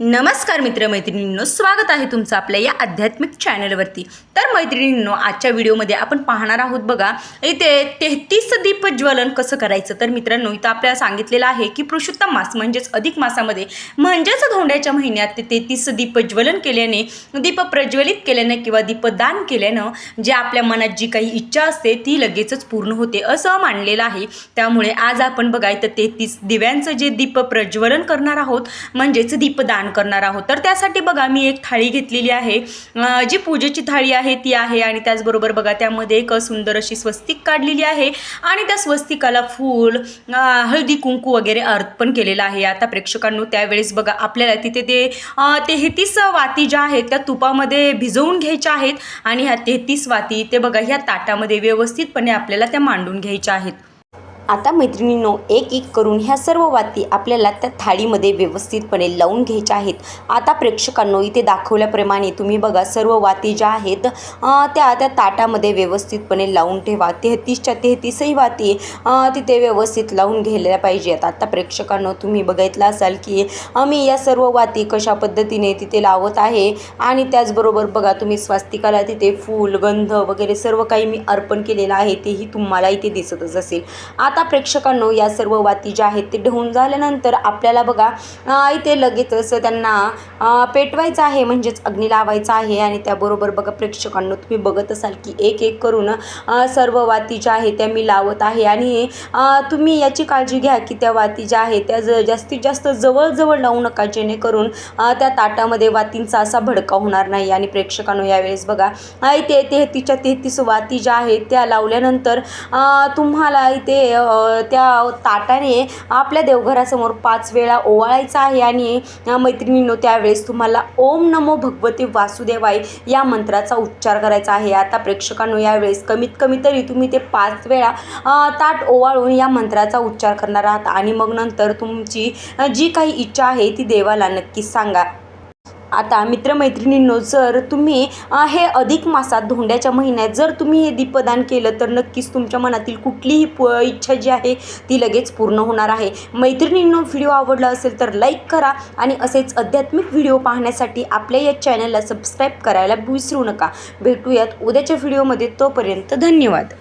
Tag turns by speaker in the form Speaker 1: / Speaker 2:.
Speaker 1: नमस्कार मित्रमैत्रिणींनो, स्वागत आहे तुमचं आपल्या या आध्यात्मिक चॅनलवरती। तर मैत्रिणींनो, आजच्या व्हिडिओमध्ये आपण पाहणार आहोत बघा इथे 33 दीप ज्वलन कसं करायचं। तर मित्रांनो, इथं आपल्याला सांगितलेलं आहे की पुरुषोत्तम मास म्हणजेच अधिक मासामध्ये म्हणजेच धोंड्याच्या महिन्यात 33 दीप ज्वलन केल्याने, दीप प्रज्वलित केल्याने किंवा दीपदान केल्यानं जे आपल्या मनात जी काही इच्छा असते ती लगेचच पूर्ण होते असं मानलेलं आहे। त्यामुळे आज आपण बघा इथं 33 दिव्यांचं जे दीप प्रज्वलन करणार आहोत म्हणजेच दीपदान करणार आहोत। तर त्यासाठी बघा मी एक थाळी घेतलेली आहे, जी पूजेची थाळी आहे ती आहे आणि त्याचबरोबर बघा त्यामध्ये एक सुंदर अशी स्वस्तिक काढलेली आहे आणि त्या स्वस्तिकाला फूल, हळदी कुंकू वगैरे अर्पण केलेलं आहे। आता प्रेक्षकांनो, त्यावेळेस बघा आपल्याला तिथे ते 33 वाती ज्या आहेत त्या तुपामध्ये भिजवून घ्यायच्या आहेत आणि ह्या 33 वाती ते बघा ह्या ताटामध्ये व्यवस्थितपणे आपल्याला त्या मांडून घ्यायच्या आहेत। आता मैत्रिणींनो, एक एक करून ह्या सर्व वाती आपल्याला त्या थाळीमध्ये व्यवस्थितपणे लावून घ्यायच्या आहेत। आता प्रेक्षकांनो, इथे दाखवल्याप्रमाणे तुम्ही बघा सर्व वाती ज्या आहेत त्या ताटामध्ये व्यवस्थितपणे लावून ठेवा। 33च्या 33ही वाती तिथे व्यवस्थित लावून घ्यायला पाहिजेत। आता प्रेक्षकांनो, तुम्ही बघितलं असाल की मी या सर्व वाती कशा पद्धतीने तिथे लावत आहे आणि त्याचबरोबर बघा तुम्ही स्वास्तिकाला तिथे फूल, गंध वगैरे सर्व काही मी अर्पण केलेलं आहे, तेही तुम्हाला इथे दिसतच असेल। आता प्रेक्षकांनो, या सर्व वाती ज्या आहेत ते ढवून झाल्यानंतर आपल्याला बघा इथे लगेचच त्यांना पेटवायचं आहे म्हणजेच अग्नी लावायचा आहे आणि त्याबरोबर बघा प्रेक्षकांनो, तुम्ही बघत असाल की एक एक करून सर्व वाती ज्या आहेत त्या मी लावत आहे आणि तुम्ही याची काळजी घ्या की त्या वाती ज्या आहेत त्या जास्तीत जास्त जवळ लावू नका, जेणेकरून त्या ताटामध्ये वातींचा असा भडका होणार नाही। आणि प्रेक्षकांनो, यावेळेस बघा इथे 33च्या 33 वाती ज्या आहेत त्या लावल्यानंतर तुम्हाला इथे त्या ताटाने आपल्या देवघरासमोर 5 वेळा ओवाळायचं आहे आणि मैत्रिणींनो, त्यावेळेस तुम्हाला ओम नमो भगवते वासुदेवाय या मंत्राचा उच्चार करायचा आहे। आता प्रेक्षकांनो, यावेळेस कमीत कमी तरी तुम्ही ते 5 वेळा ताट ओवाळून या मंत्राचा उच्चार करणार आहात आणि मग नंतर तुमची जी काही इच्छा आहे ती देवाला नक्कीच सांगा। आता मित्रमैत्रिणींनो, जर तुम्ही हे अधिक मासात धोंड्याच्या महिन्यात जर तुम्ही हे दीपदान केलं तर नक्कीच तुमच्या मनातील कुठलीही इच्छा जी आहे ती लगेच पूर्ण होणार आहे। मैत्रिणींनो, व्हिडिओ आवडला असेल तर लाईक करा आणि असेच आध्यात्मिक व्हिडिओ पाहण्यासाठी आपल्या या चॅनलला सबस्क्राईब करायला विसरू नका। भेटूयात उद्याच्या व्हिडिओमध्ये, तोपर्यंत धन्यवाद।